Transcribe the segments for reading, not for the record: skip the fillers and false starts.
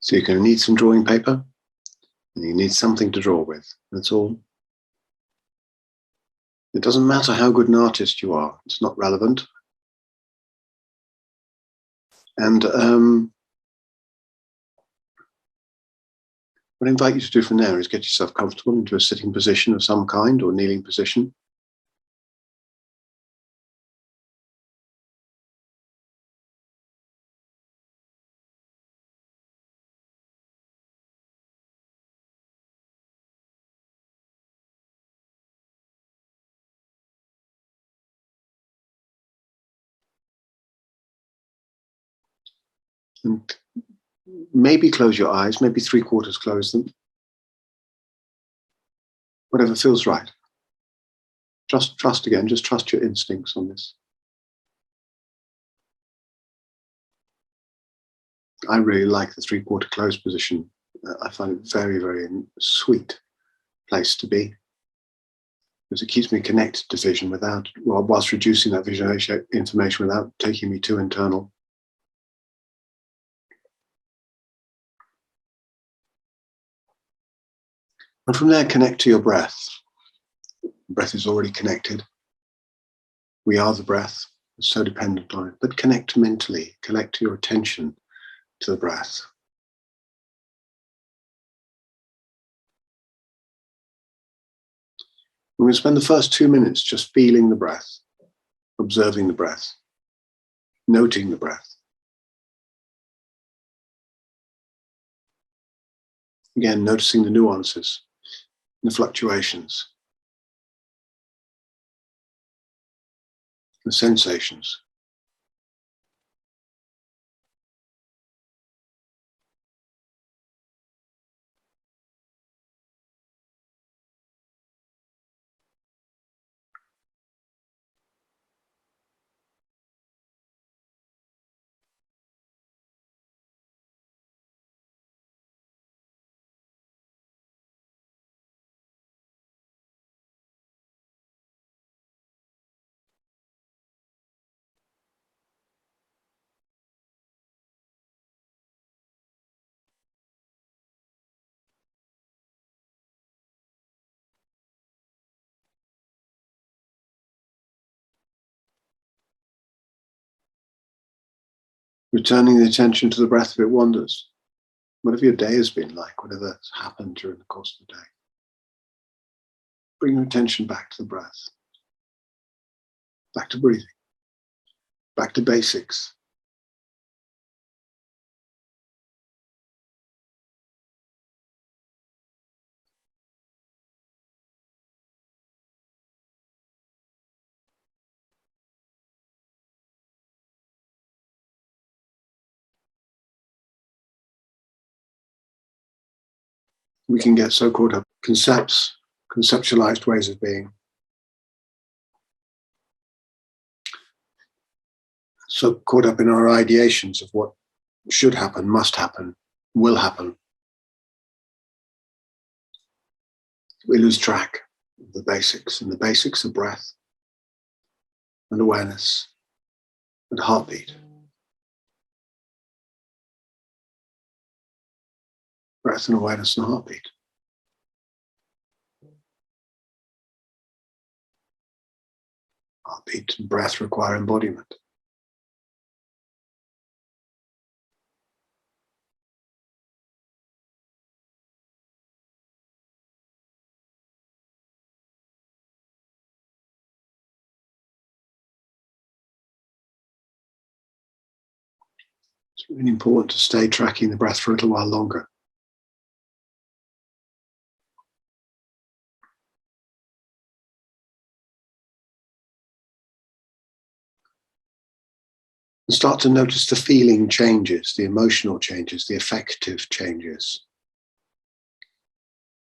So you're going to need some drawing paper, and you need something to draw with. That's all. It doesn't matter how good an artist you are. It's not relevant. And what I invite you to do from there is get yourself comfortable into a sitting position of some kind or kneeling position. And maybe close your eyes, maybe 3/4 close them. Whatever feels right. Just trust again, just trust your instincts on this. I really like the 3/4 closed position. I find it very, very sweet place to be, because it keeps me connected to vision whilst reducing that visual information without taking me too internal. And from there, connect to your breath. The breath is already connected. We are the breath. We're so dependent on it. But connect mentally. Collect your attention to the breath. We're going to spend the first 2 minutes just feeling the breath, observing the breath, noting the breath. Again, noticing the nuances, the fluctuations, the sensations. Returning the attention to the breath if it wanders. Whatever your day has been like, whatever has happened during the course of the day. Bring your attention back to the breath, back to breathing, back to basics. We can get so caught up in conceptualized ways of being. So caught up in our ideations of what should happen, must happen, will happen. We lose track of the basics, and the basics are breath and awareness and heartbeat. Breath and awareness and heartbeat. Heartbeat and breath require embodiment. It's really important to stay tracking the breath for a little while longer. And start to notice the feeling changes, the emotional changes, the affective changes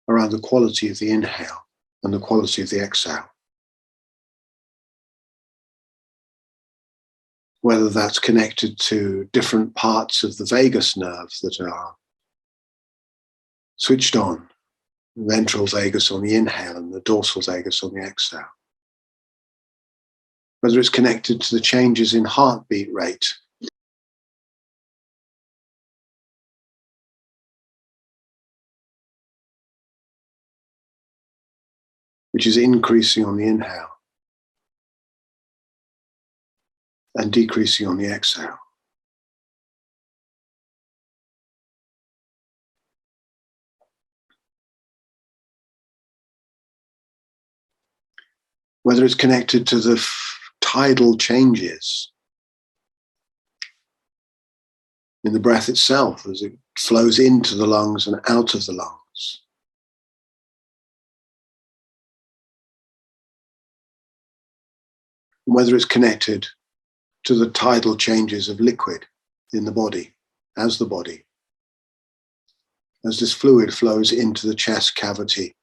around the quality of the inhale and the quality of the exhale. Whether that's connected to different parts of the vagus nerve that are switched on, the ventral vagus on the inhale and the dorsal vagus on the exhale. Whether it's connected to the changes in heartbeat rate which is increasing on the inhale and decreasing on the exhale. Whether it's connected to the tidal changes in the breath itself as it flows into the lungs and out of the lungs. Whether it's connected to the tidal changes of liquid in the body, as this fluid flows into the chest cavity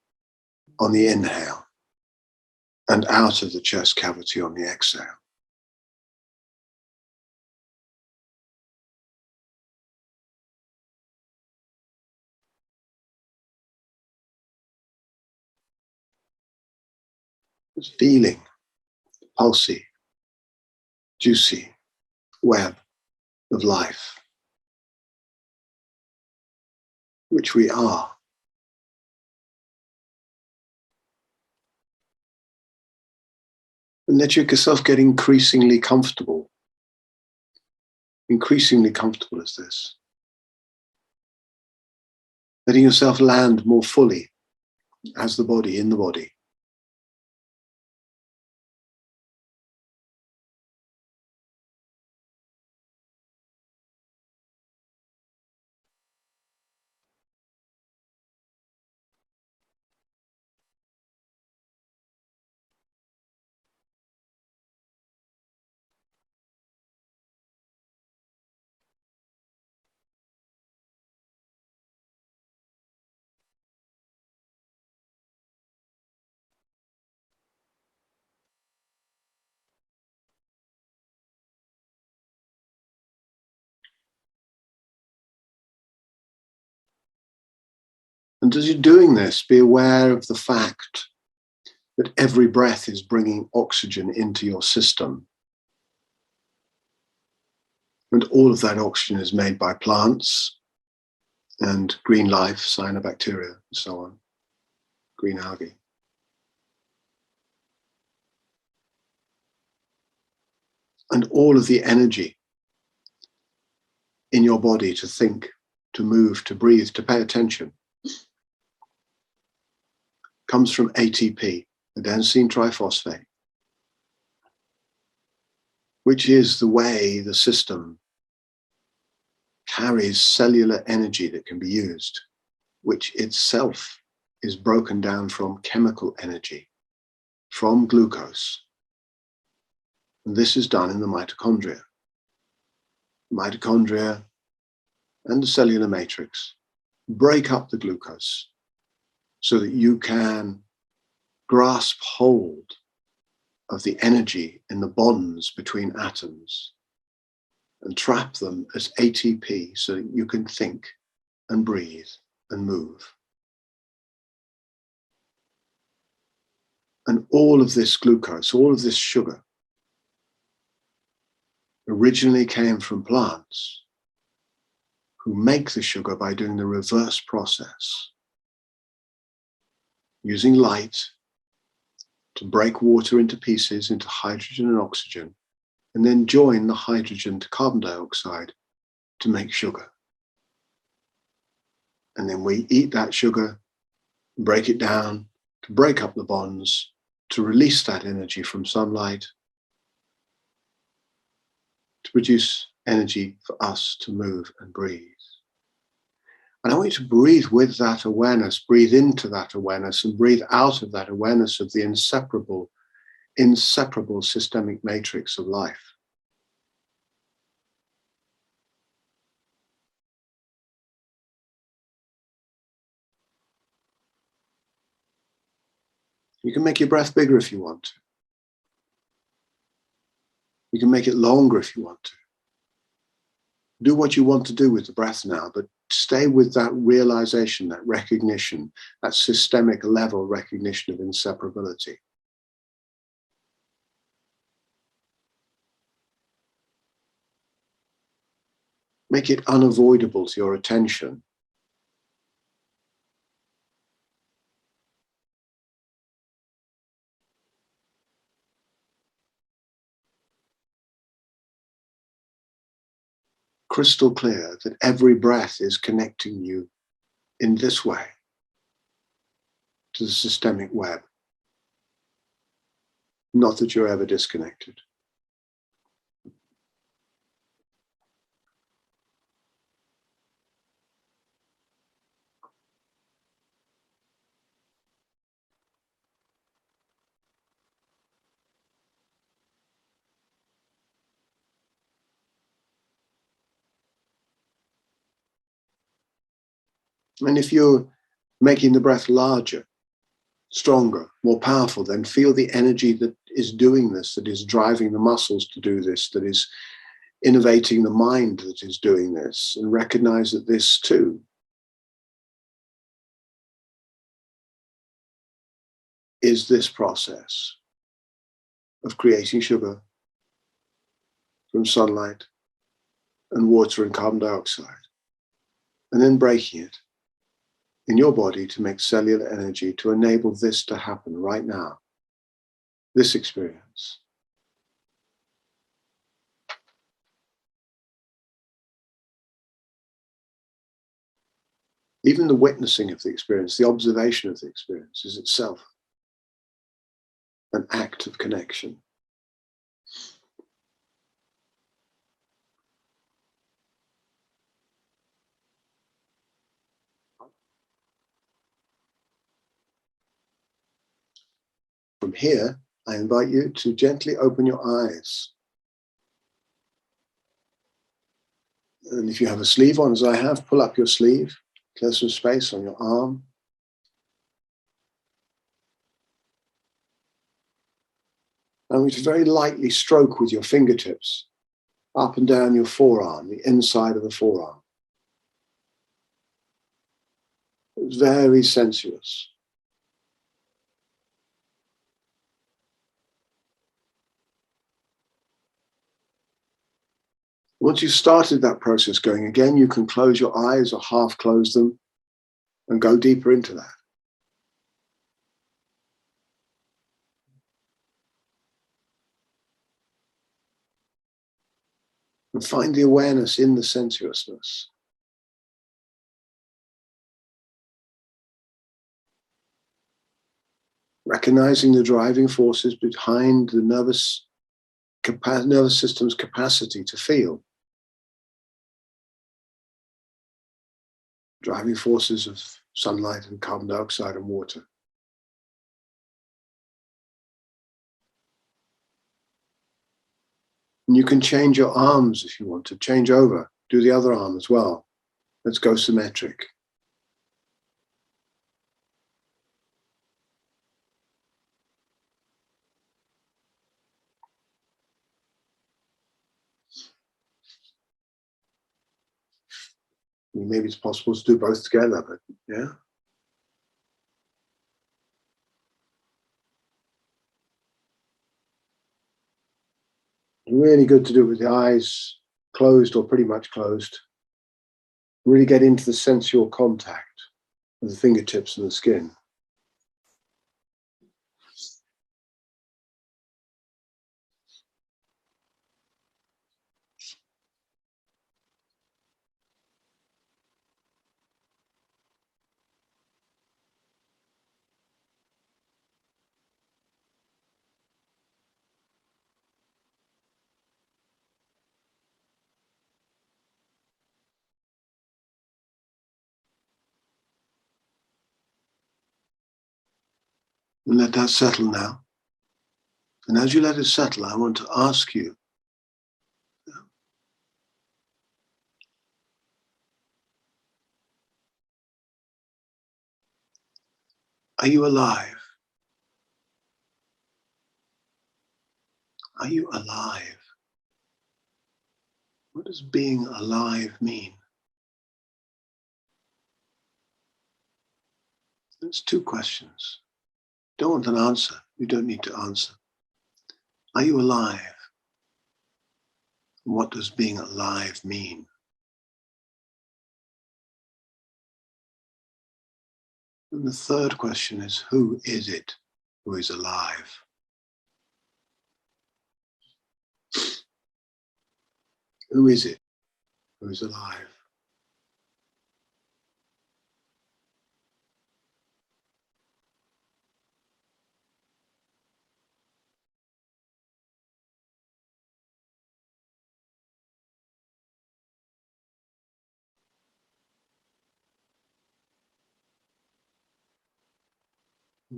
on the inhale and out of the chest cavity on the exhale. It's feeling the pulsy, juicy web of life, which we are. And let yourself get increasingly comfortable as this. Letting yourself land more fully as the body, in the body. And as you're doing this, be aware of the fact that every breath is bringing oxygen into your system. And all of that oxygen is made by plants and green life, cyanobacteria, and so on, green algae. And all of the energy in your body to think, to move, to breathe, to pay attention, comes from ATP, adenosine triphosphate, which is the way the system carries cellular energy that can be used, which itself is broken down from chemical energy, from glucose. And this is done in the mitochondria. Mitochondria and the cellular matrix break up the glucose so that you can grasp hold of the energy in the bonds between atoms and trap them as ATP so that you can think and breathe and move. And all of this glucose, all of this sugar, originally came from plants who make the sugar by doing the reverse process, using light to break water into pieces, into hydrogen and oxygen, and then join the hydrogen to carbon dioxide to make sugar. And then we eat that sugar, break it down, to break up the bonds, to release that energy from sunlight, to produce energy for us to move and breathe. And I want you to breathe with that awareness, breathe into that awareness, and breathe out of that awareness of the inseparable systemic matrix of life. You can make your breath bigger if you want to. You can make it longer if you want to. Do what you want to do with the breath now, but stay with that realization, that recognition, that systemic level recognition of inseparability. Make it unavoidable to your attention. crystal clear that every breath is connecting you in this way to the systemic web. Not that you're ever disconnected. And if you're making the breath larger, stronger, more powerful, then feel the energy that is doing this, that is driving the muscles to do this, that is innovating the mind that is doing this, and recognize that this too is this process of creating sugar from sunlight and water and carbon dioxide, and then breaking it in your body to make cellular energy to enable this to happen right now, this experience. Even the witnessing of the experience, the observation of the experience is itself an act of connection. From here, I invite you to gently open your eyes. And if you have a sleeve on, as I have, pull up your sleeve, clear some space on your arm. And we just very lightly stroke with your fingertips up and down your forearm, the inside of the forearm. It's very sensuous. Once you've started that process going again, you can close your eyes or half close them and go deeper into that. And find the awareness in the sensuousness. Recognizing the driving forces behind the nervous system's capacity to feel. Driving forces of sunlight and carbon dioxide and water. And you can change your arms if you want to, change over, do the other arm as well. Let's go symmetric. Maybe it's possible to do both together, but yeah. Really good to do it with the eyes closed or pretty much closed. Really get into the sensual contact of the fingertips and the skin. And let that settle now. And as you let it settle, I want to ask you, are you alive? Are you alive? What does being alive mean? There's two questions. Don't want an answer. You don't need to answer. Are you alive? What does being alive mean? And the third question is, who is it who is alive? Who is it who is alive.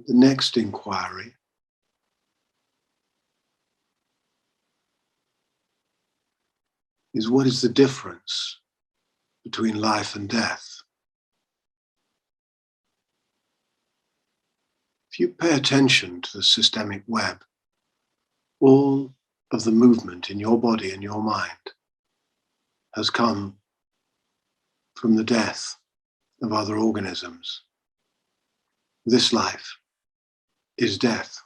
The next inquiry is, what is the difference between life and death? If you pay attention to the systemic web, all of the movement in your body and your mind has come from the death of other organisms. This life is death.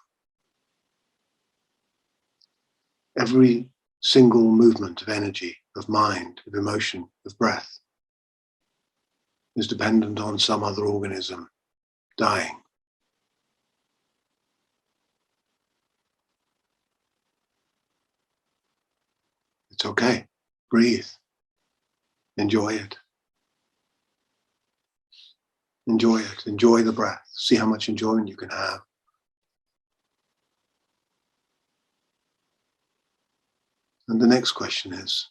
Every single movement of energy, of mind, of emotion, of breath is dependent on some other organism dying. It's okay. Breathe. Enjoy it. Enjoy it. Enjoy the breath. See how much enjoyment you can have. And the next question is,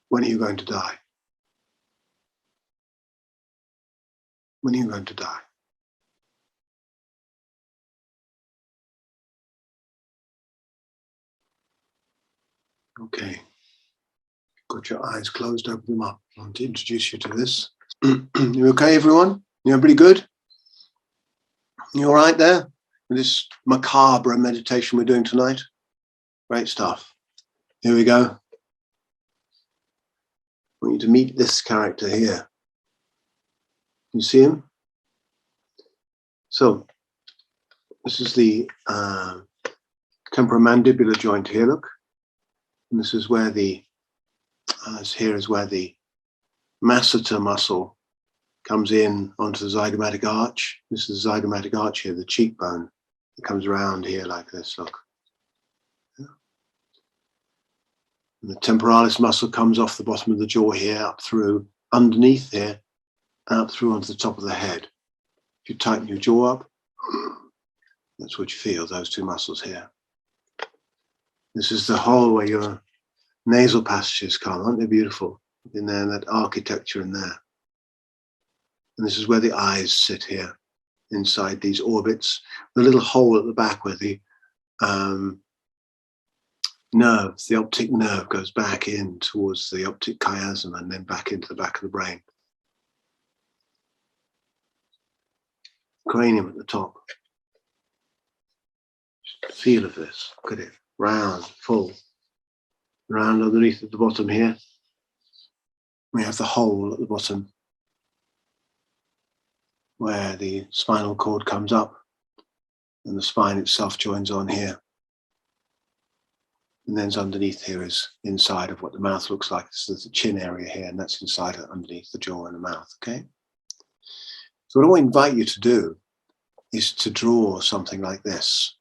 when are you going to die? When are you going to die? Okay. Got your eyes closed, open them up. I want to introduce you to this. You okay, everyone? You pretty good? You all right there? With this macabre meditation we're doing tonight? Great stuff. Here we go. I want you to meet this character here. You see him? So, this is the temporomandibular joint here, look. And this is where the, here is where the masseter muscle comes in onto the zygomatic arch. This is the zygomatic arch here, the cheekbone. It comes around here like this, look. And the temporalis muscle comes off the bottom of the jaw here, up through, underneath here, out through onto the top of the head. If you tighten your jaw up, that's what you feel, those two muscles here. This is the hole where your nasal passages come, aren't they beautiful? In there, that architecture in there. And this is where the eyes sit here, inside these orbits. The little hole at the back where the nerves, the optic nerve goes back in towards the optic chiasm and then back into the back of the brain. Cranium at the top. Just the feel of this. Look at it. Round, full. Round underneath at the bottom here. We have the hole at the bottom where the spinal cord comes up and the spine itself joins on here. And then underneath here is inside of what the mouth looks like. This is the chin area here, and that's inside underneath the jaw and the mouth, okay? So what I want to invite you to do is to draw something like this,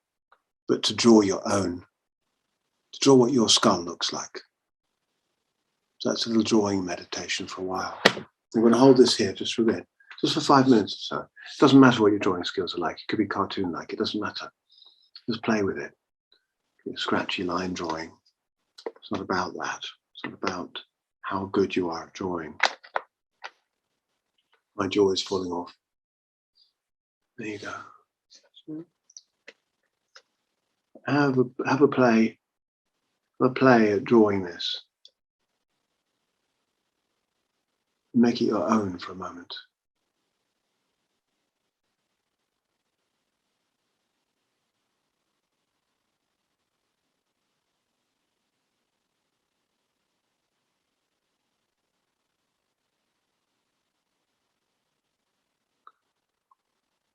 but to draw your own, to draw what your skull looks like. So that's a little drawing meditation for a while. I'm going to hold this here just for a bit, just for 5 minutes or so. It doesn't matter what your drawing skills are like. It could be cartoon-like. It doesn't matter. Just play with it. Scratchy line drawing. It's not about that. It's not about how good you are at drawing. My jaw is falling off. There you go. Have a play at drawing this. Make it your own for a moment.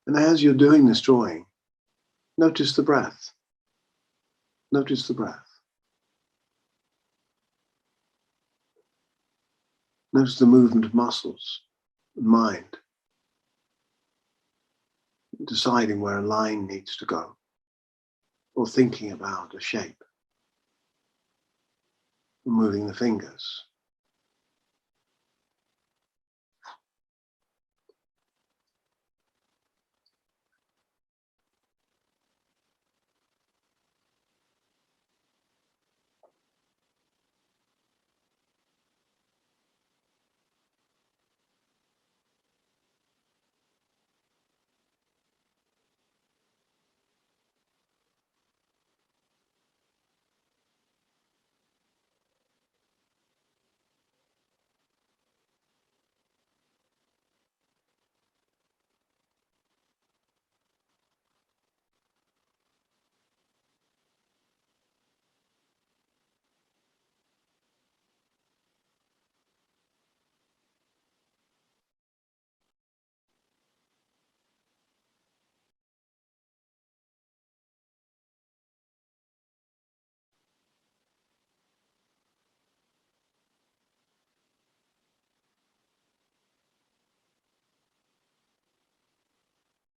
And as you're doing this drawing, notice the breath. Notice the breath. Notice the movement of muscles, mind, deciding where a line needs to go, or thinking about a shape. moving the fingers.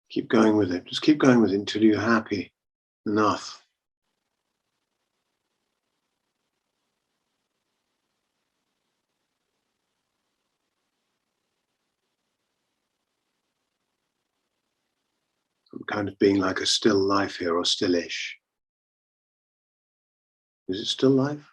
Keep going with it. Just keep going with it until you're happy enough. Some kind of being like a still life here, or stillish. Is it still life?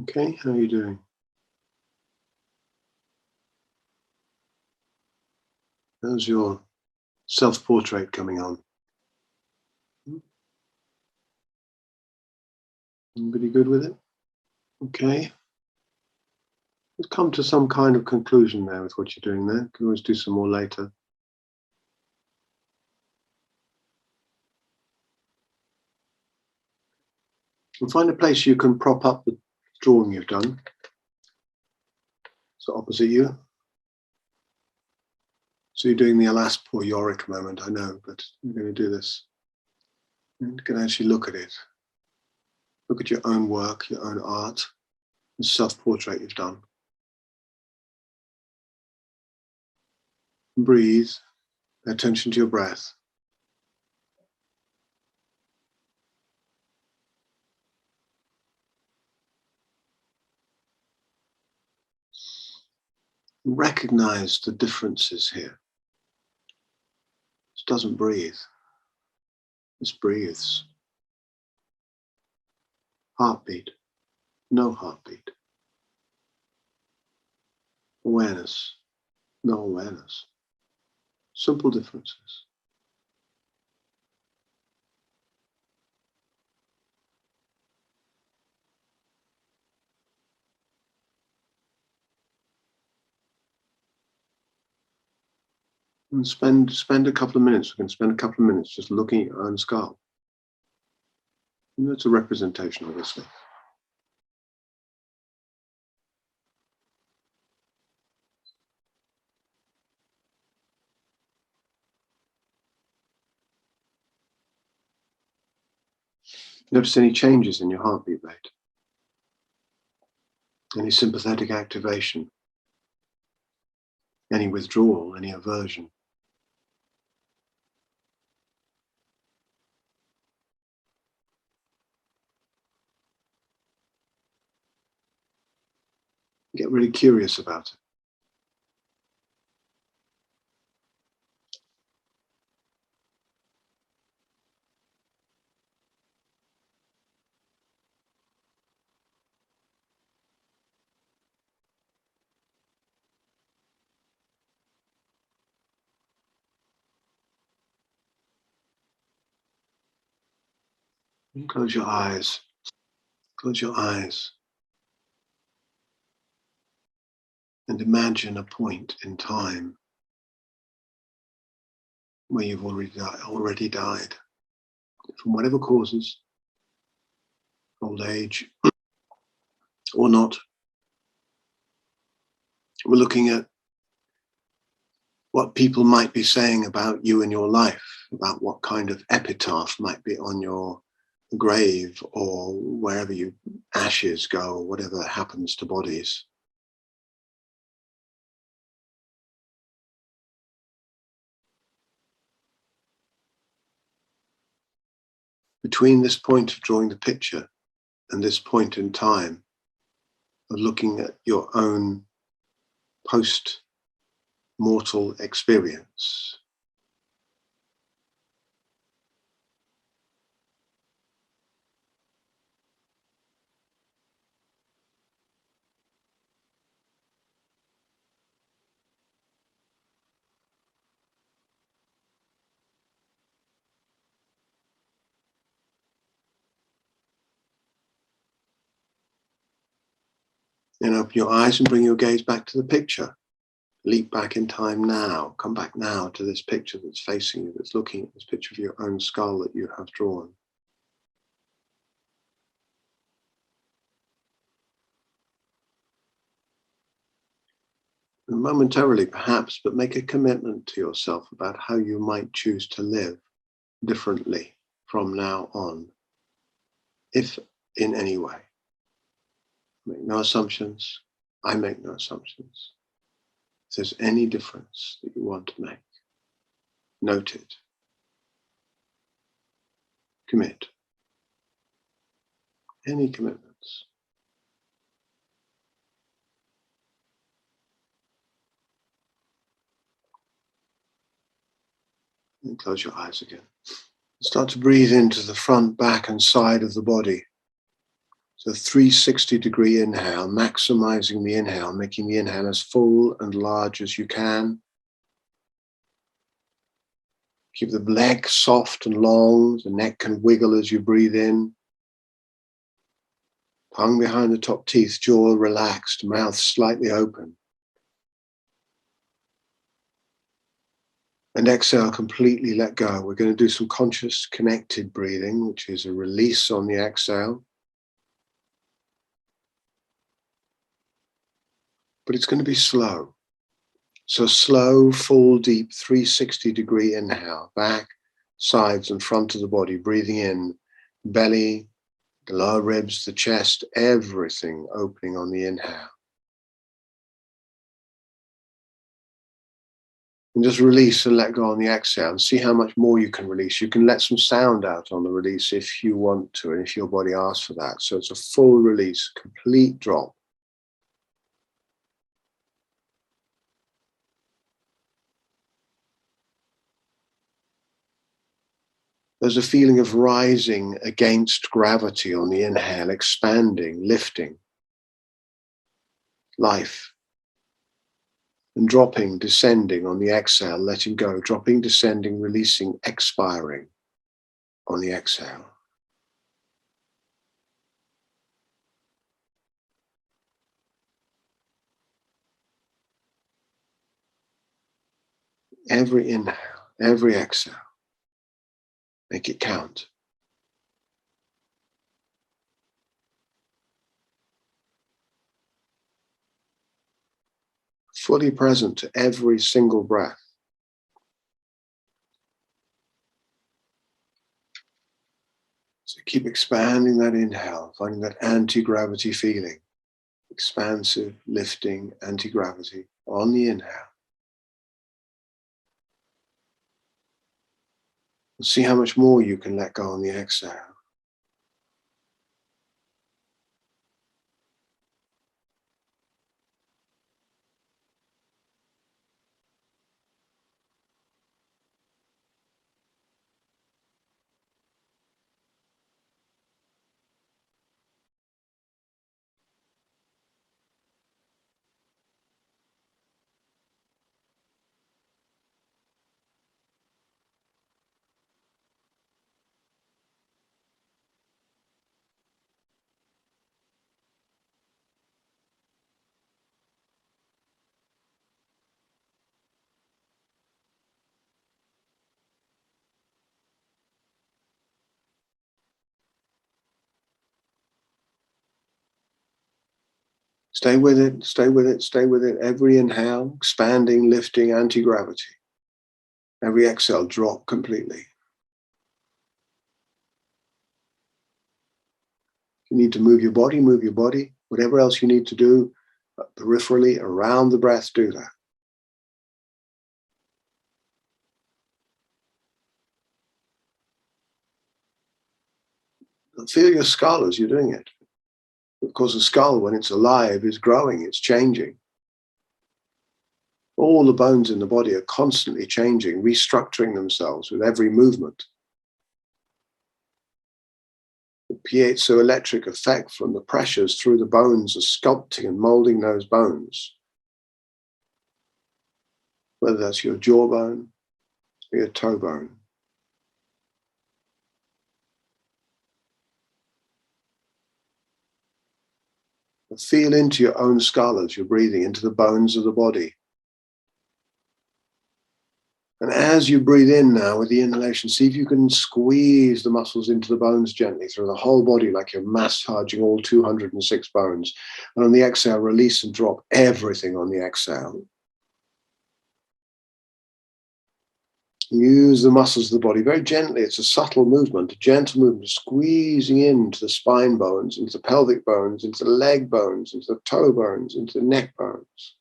Okay, how are you doing? How's your self-portrait coming on? Anybody good with it? Okay. Let's come to some kind of conclusion there with what you're doing there. Can always do some more later. And find a place you can prop up the drawing you've done. So opposite you. So you're doing the alas poor Yorick moment, I know, but you're going to do this. And you can actually look at it. Look at your own work, your own art, the self-portrait you've done. Breathe, pay attention to your breath. Recognize the differences here. This doesn't breathe. This breathes. Heartbeat, no heartbeat. Awareness, no awareness. Simple differences. And spend a couple of minutes. We can spend a couple of minutes just looking at your own skull. And that's a representation, obviously. Notice any changes in your heartbeat rate, any sympathetic activation, any withdrawal, any aversion. Get really curious about it. And close your eyes. Close your eyes. And imagine a point in time where you've already died. From whatever causes, old age or not. We're looking at what people might be saying about you and your life, about what kind of epitaph might be on your grave or wherever your ashes go, or whatever happens to bodies. Between this point of drawing the picture and this point in time of looking at your own post-mortal experience, then open your eyes and bring your gaze back to the picture. Leap back in time now. Come back now to this picture that's facing you, that's looking at this picture of your own skull that you have drawn. And momentarily, perhaps, but make a commitment to yourself about how you might choose to live differently from now on, if in any way. Make no assumptions. I make no assumptions. If there's any difference that you want to make, note it. Commit. Any commitments. And close your eyes again. Start to breathe into the front, back, and side of the body. So 360-degree inhale, maximizing the inhale, making the inhale as full and large as you can. Keep the neck soft and long. The neck can wiggle as you breathe in. Tongue behind the top teeth, jaw relaxed, mouth slightly open. And exhale, completely let go. We're going to do some conscious connected breathing, which is a release on the exhale. But it's going to be slow. So slow, full, deep, 360-degree inhale, back, sides and front of the body, breathing in, belly, the lower ribs, the chest, everything opening on the inhale. And just release and let go on the exhale and see how much more you can release. You can let some sound out on the release if you want to, and if your body asks for that. So it's a full release, complete drop. There's a feeling of rising against gravity on the inhale, expanding, lifting, life. And dropping, descending on the exhale, letting go, dropping, descending, releasing, expiring on the exhale. Every inhale, every exhale, make it count. Fully present to every single breath. So keep expanding that inhale, finding that anti-gravity feeling. Expansive, lifting, anti-gravity on the inhale. And see how much more you can let go on the exhale. Stay with it, stay with it, stay with it. Every inhale, expanding, lifting, anti-gravity. Every exhale, drop completely. If you need to move your body, move your body. Whatever else you need to do peripherally around the breath, do that. Feel your skull as you're doing it. Of course, the skull, when it's alive, is growing, it's changing. All the bones in the body are constantly changing, restructuring themselves with every movement. The piezoelectric effect from the pressures through the bones are sculpting and molding those bones. Whether that's your jawbone or your toe bone. Feel into your own skull as you're breathing, into the bones of the body. And as you breathe in now with the inhalation, see if you can squeeze the muscles into the bones gently through the whole body, like you're massaging all 206 bones. And on the exhale, release and drop everything on the exhale. Use the muscles of the body very gently. It's a subtle movement, a gentle movement, squeezing into the spine bones, into the pelvic bones, into the leg bones, into the toe bones, into the neck bones.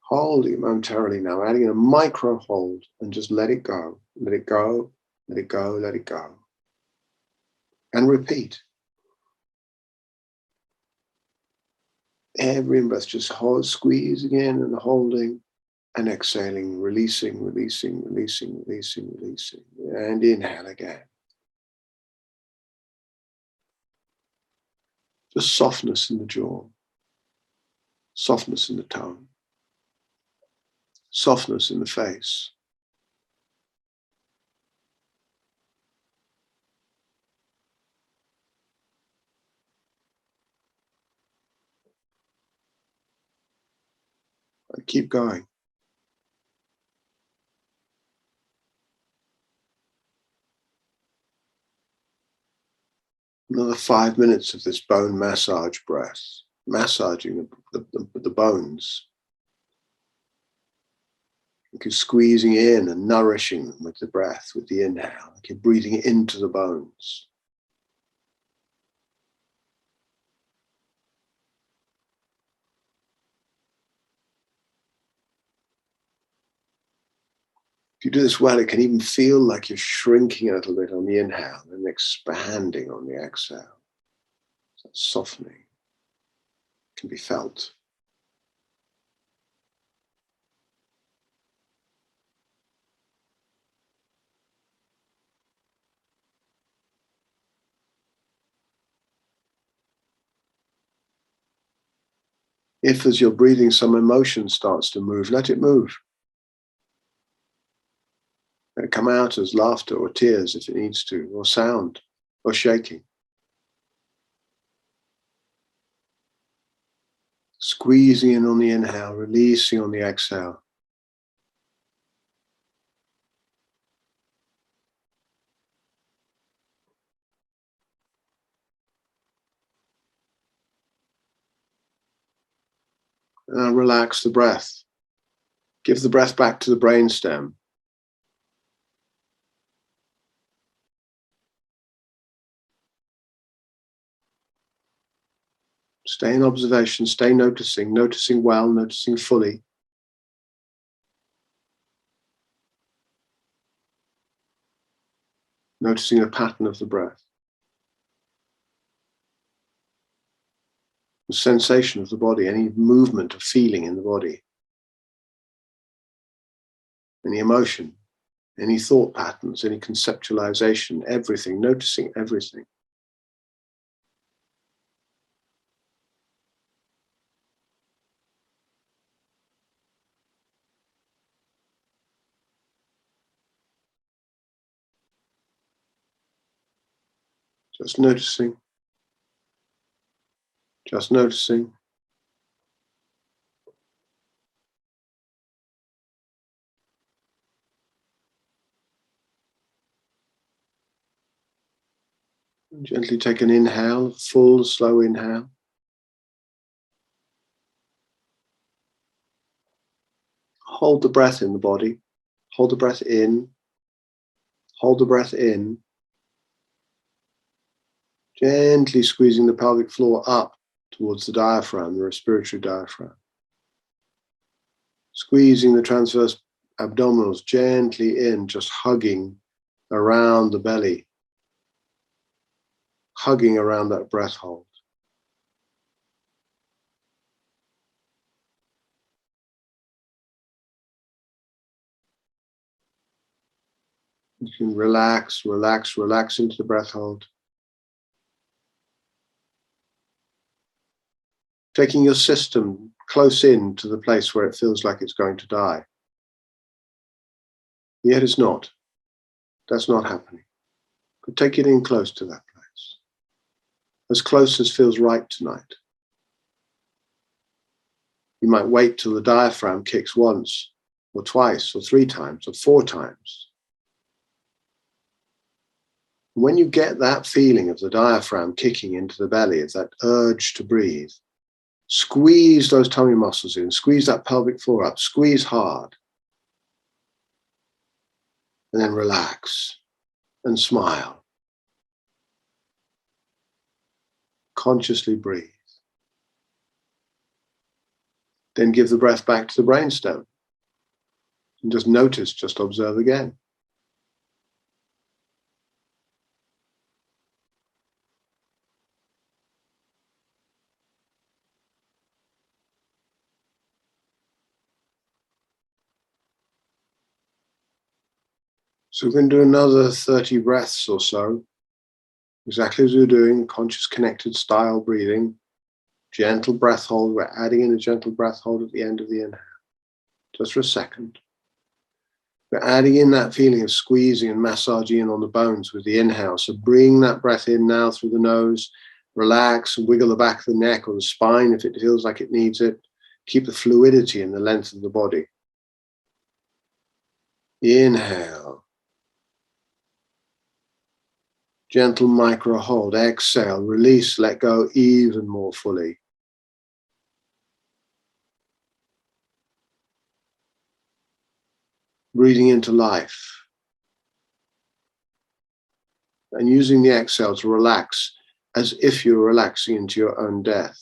Holding it momentarily now, adding in a micro hold, and just let it go, let it go, let it go, let it go. And repeat. Every breath, just hold, squeezing in and holding and exhaling, releasing, releasing, releasing, releasing, releasing. And inhale again. Just softness in the jaw, softness in the tongue, softness in the face. And keep going. Another 5 minutes of this bone massage breath, massaging the bones. You're squeezing in and nourishing them with the breath, with the inhale. You're breathing into the bones. If you do this well, it can even feel like you're shrinking a little bit on the inhale and expanding on the exhale. So softening can be felt. If as you're breathing, some emotion starts to move, let it move. Let it come out as laughter or tears if it needs to, or sound, or shaking. Squeezing in on the inhale, releasing on the exhale. And now relax the breath. Give the breath back to the brainstem. Stay in observation, stay noticing, noticing well, noticing fully. Noticing the pattern of the breath. The sensation of the body, any movement of feeling in the body. Any emotion, any thought patterns, any conceptualization, everything, noticing everything. Just noticing, just noticing. And gently take an inhale, full, slow inhale. hold the breath in the body. Hold the breath in. Hold the breath in. Gently squeezing the pelvic floor up towards the diaphragm, the respiratory diaphragm. Squeezing the transverse abdominals gently in, just hugging around the belly. Hugging around that breath hold. You can relax, relax, relax into the breath hold. Taking your system close in to the place where it feels like it's going to die. Yet it's not. That's not happening. But take it in close to that place. As close as feels right tonight. You might wait till the diaphragm kicks once, or twice, or 3 times, or 4 times. When you get that feeling of the diaphragm kicking into the belly, of that urge to breathe, squeeze those tummy muscles in, squeeze that pelvic floor up, squeeze hard. And then relax and smile. Consciously breathe. Then give the breath back to the brainstem. And just notice, just observe again. So we're going to do another 30 breaths or so. Exactly as we're doing, conscious connected style breathing. Gentle breath hold. We're adding in a gentle breath hold at the end of the inhale. Just for a second. We're adding in that feeling of squeezing and massaging in on the bones with the inhale. So bring that breath in now through the nose. Relax and wiggle the back of the neck or the spine if it feels like it needs it. Keep the fluidity in the length of the body. Inhale. Gentle micro hold. Exhale. Release. Let go even more fully. Breathing into life. And using the exhale to relax as if you're relaxing into your own death.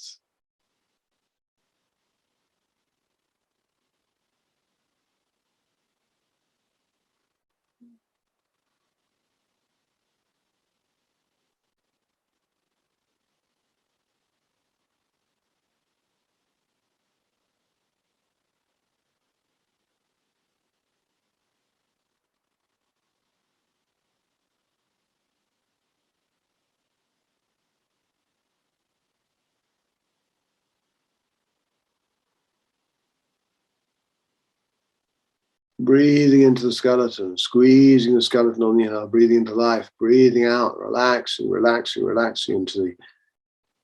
Breathing into the skeleton, squeezing the skeleton on the inhale, breathing into life, breathing out, relaxing, relaxing, relaxing into the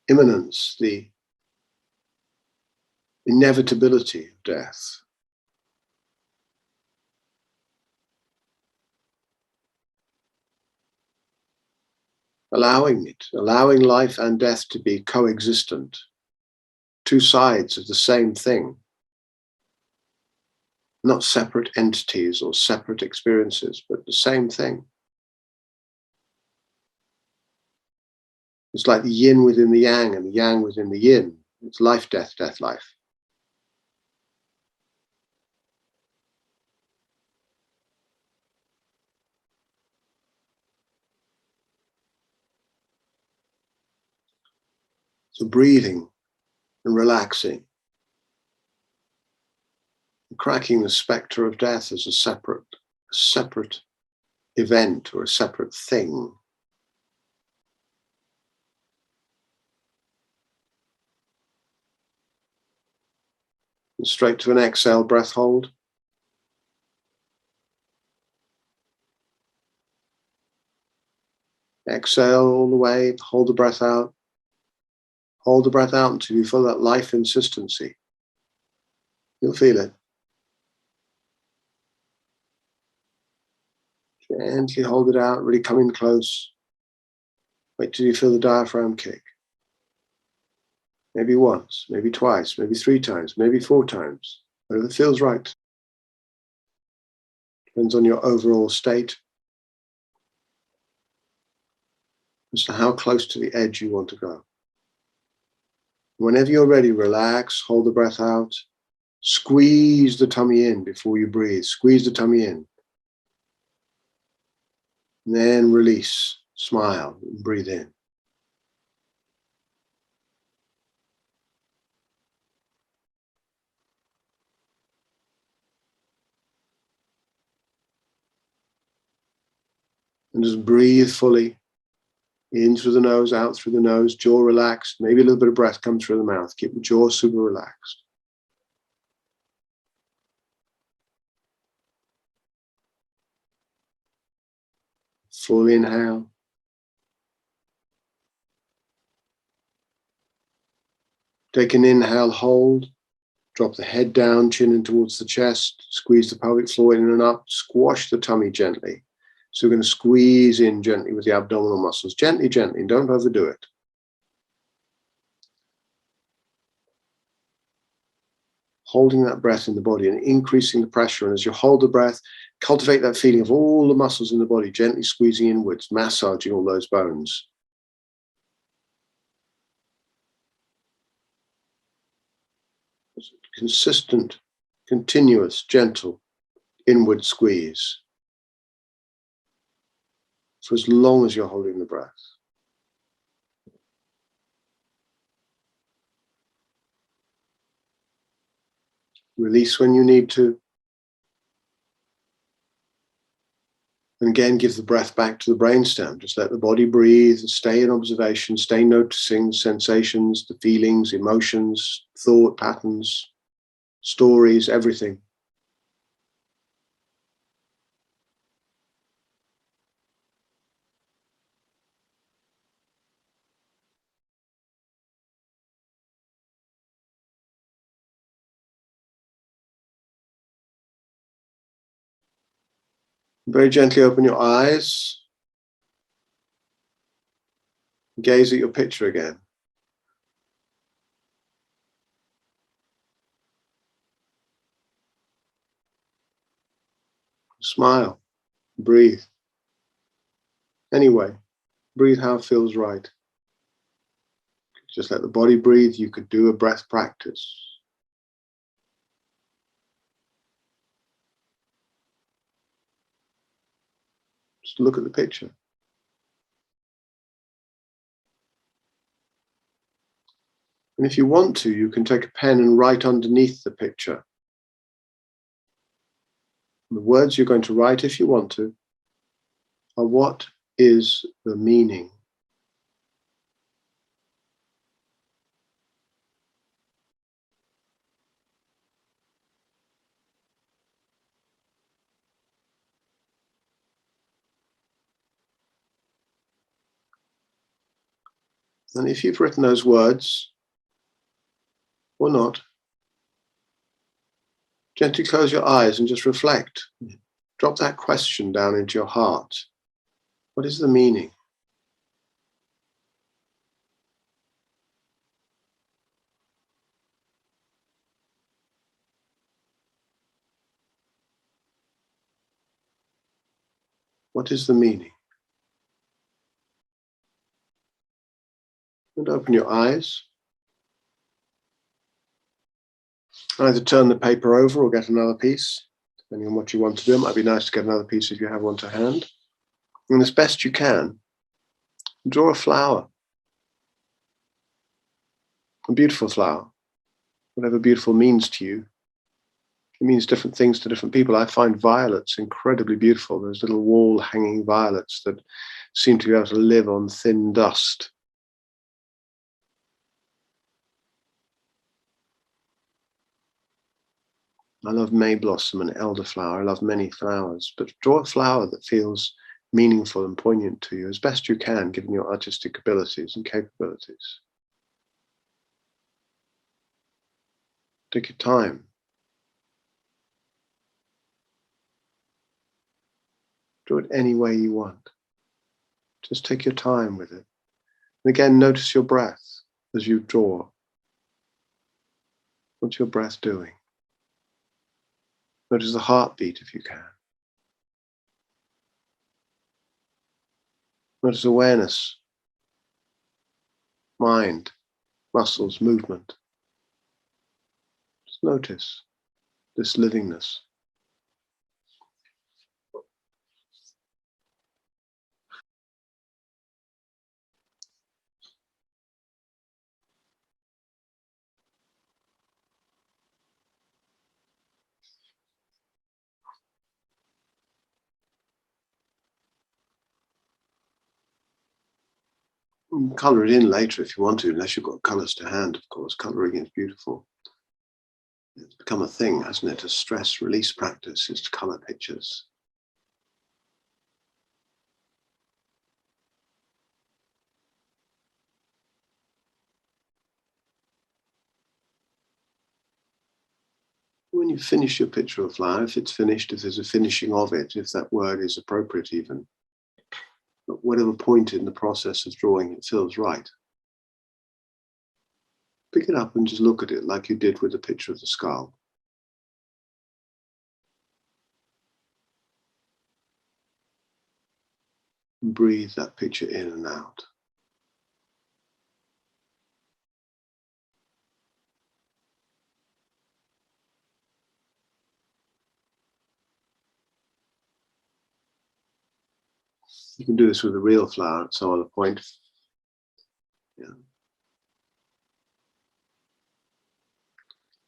imminence, the inevitability of death. Allowing it, allowing life and death to be coexistent, 2 sides of the same thing, not separate entities or separate experiences, but the same thing. It's like the yin within the yang and the yang within the yin. It's life, death, death, life. So breathing and relaxing, and cracking the spectre of death as a separate event or a separate thing. And straight to an exhale, breath hold. Exhale all the way, hold the breath out. Hold the breath out until you feel that life insistency. You'll feel it. Gently hold it out, really come in close. Wait till you feel the diaphragm kick. Maybe once, maybe twice, maybe 3 times, maybe 4 times. Whatever feels right. Depends on your overall state as to how close to the edge you want to go. Whenever you're ready, relax, hold the breath out, squeeze the tummy in before you breathe. Squeeze the tummy in. And then release, smile, and breathe in. And just breathe fully. In through the nose, out through the nose, jaw relaxed. Maybe a little bit of breath comes through the mouth. Keep the jaw super relaxed. Full inhale. Take an inhale, hold. Drop the head down, chin in towards the chest. Squeeze the pelvic floor in and up. Squash the tummy gently. So we're going to squeeze in gently with the abdominal muscles. Gently, gently. Don't overdo it. Holding that breath in the body and increasing the pressure. And as you hold the breath, cultivate that feeling of all the muscles in the body, gently squeezing inwards, massaging all those bones. Consistent, continuous, gentle, inward squeeze for as long as you're holding the breath. Release when you need to. And again, give the breath back to the brainstem. Just let the body breathe and stay in observation, stay noticing sensations, the feelings, emotions, thought patterns, stories, everything. Very gently open your eyes. Gaze at your picture again. Smile. Breathe. Anyway, breathe how it feels right. Just let the body breathe. You could do a breath practice. Just look at the picture. And if you want to, you can take a pen and write underneath the picture. The words you're going to write, if you want to, are what is the meaning? And if you've written those words, or not, gently close your eyes and just reflect. Drop that question down into your heart. What is the meaning? What is the meaning? And open your eyes. Either turn the paper over or get another piece, depending on what you want to do. It might be nice to get another piece if you have one to hand. And as best you can, draw a flower. A beautiful flower. Whatever beautiful means to you. It means different things to different people. I find violets incredibly beautiful. Those little wall-hanging violets that seem to be able to live on thin dust. I love May blossom and elderflower. I love many flowers, but draw a flower that feels meaningful and poignant to you as best you can, given your artistic abilities and capabilities. Take your time. Draw it any way you want. Just take your time with it. And again, notice your breath as you draw. What's your breath doing? Notice the heartbeat if you can. Notice awareness, mind, muscles, movement. Just notice this livingness. You can colour it in later if you want to, unless you've got colours to hand, of course. Colouring is beautiful. It's become a thing, hasn't it? A stress release practice is to colour pictures. When you finish your picture of flower, if it's finished, if there's a finishing of it, if that word is appropriate even, at whatever point in the process of drawing it feels right, pick it up and just look at it like you did with the picture of the skull. And breathe that picture in and out. You can do this with a real flower at some other point. Yeah.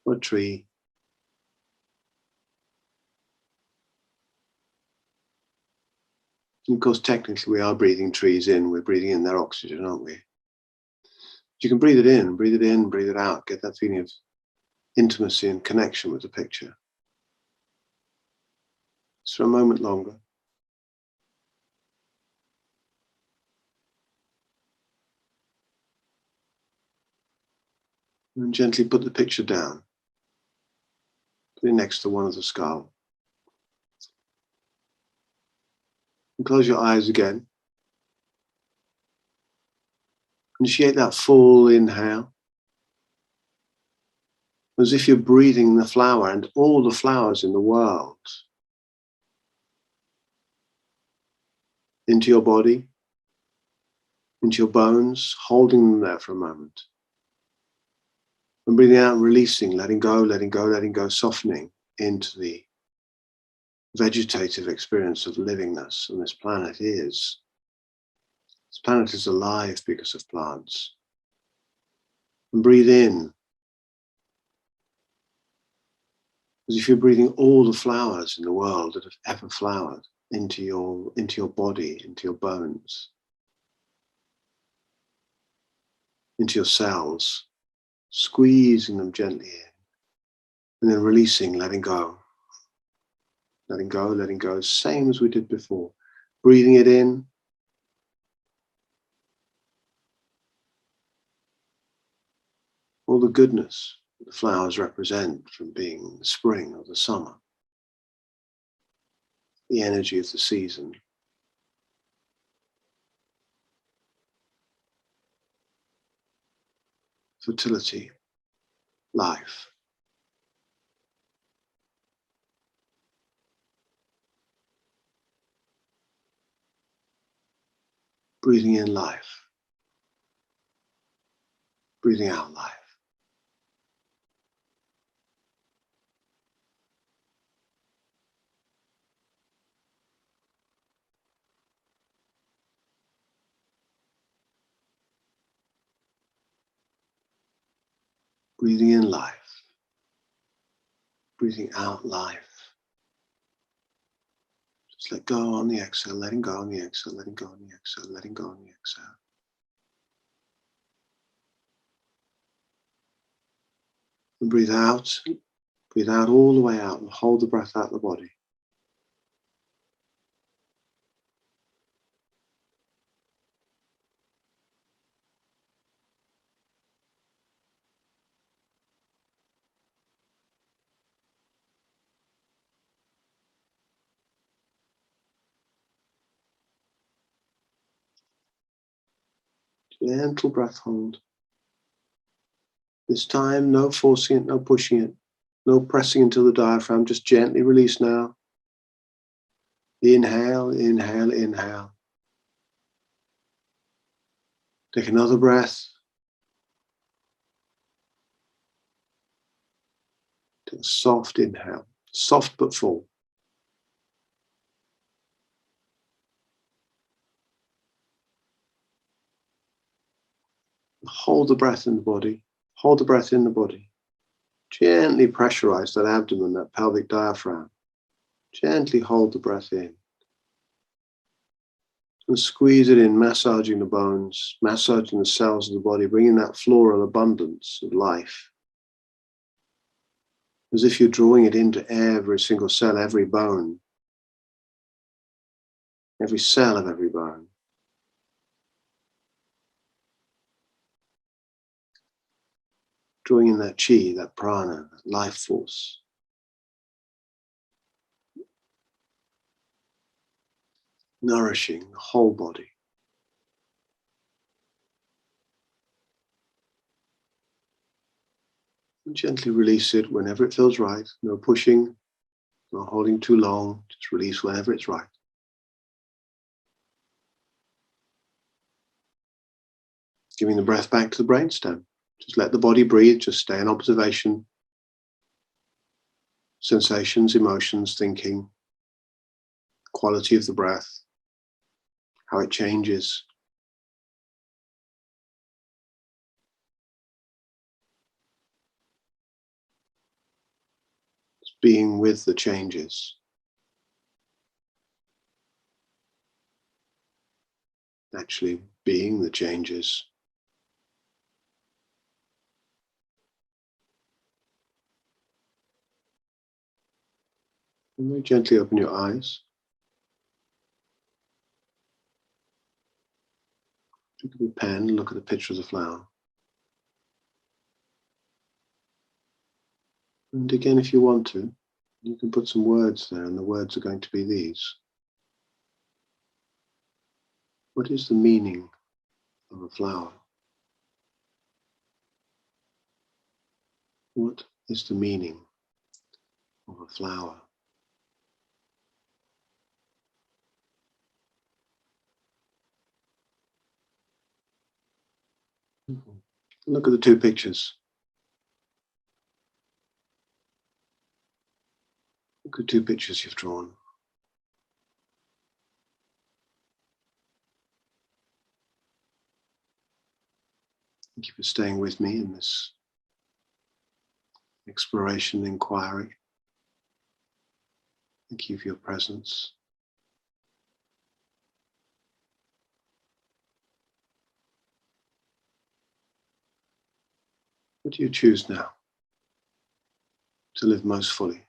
Or a tree. And of course, technically, we are breathing trees in. We're breathing in their oxygen, aren't we? You can breathe it in, breathe it in, breathe it out. Get that feeling of intimacy and connection with the picture. Just for a moment longer. And gently put the picture down. Put it next to one of the skull. And close your eyes again. Initiate that full inhale. As if you're breathing the flower and all the flowers in the world into your body, into your bones, holding them there for a moment. And breathing out and releasing, letting go, letting go, letting go, softening into the vegetative experience of livingness. And this planet is alive because of plants. And breathe in as if you're breathing all the flowers in the world that have ever flowered into your body, into your bones, into your cells, squeezing them gently in, and then releasing, letting go, letting go, letting go, same as we did before. Breathing it in, all the goodness that the flowers represent from being the spring or the summer, the energy of the season. Fertility, life. Breathing in life, breathing out life. Breathing in life, breathing out life. Just let go on the exhale, letting go on the exhale, letting go on the exhale, letting go on the exhale. And breathe out all the way out and hold the breath out of the body. Gentle breath hold. This time, no forcing it, no pushing it, no pressing into the diaphragm, just gently release now. Inhale, inhale, inhale. Take another breath. Take a soft inhale, soft but full. Hold the breath in the body. Hold the breath in the body. Gently pressurize that abdomen, that pelvic diaphragm. Gently hold the breath in. And squeeze it in, massaging the bones, massaging the cells of the body, bringing that floral abundance of life. As if you're drawing it into every single cell, every bone, every cell of every bone. Drawing in that chi, that prana, that life force. Nourishing the whole body. And gently release it whenever it feels right. No pushing, no holding too long. Just release whenever it's right. Giving the breath back to the brainstem. Just let the body breathe. Just stay in observation. Sensations, emotions, thinking. Quality of the breath. How it changes. Just being with the changes. Actually being the changes. And very gently open your eyes. Pick up a pen and look at the picture of the flower. And again, if you want to, you can put some words there, and the words are going to be these. What is the meaning of a flower? What is the meaning of a flower? Look at the two pictures. Look at the two pictures you've drawn. Thank you for staying with me in this exploration, inquiry. Thank you for your presence. What do you choose now to live most fully?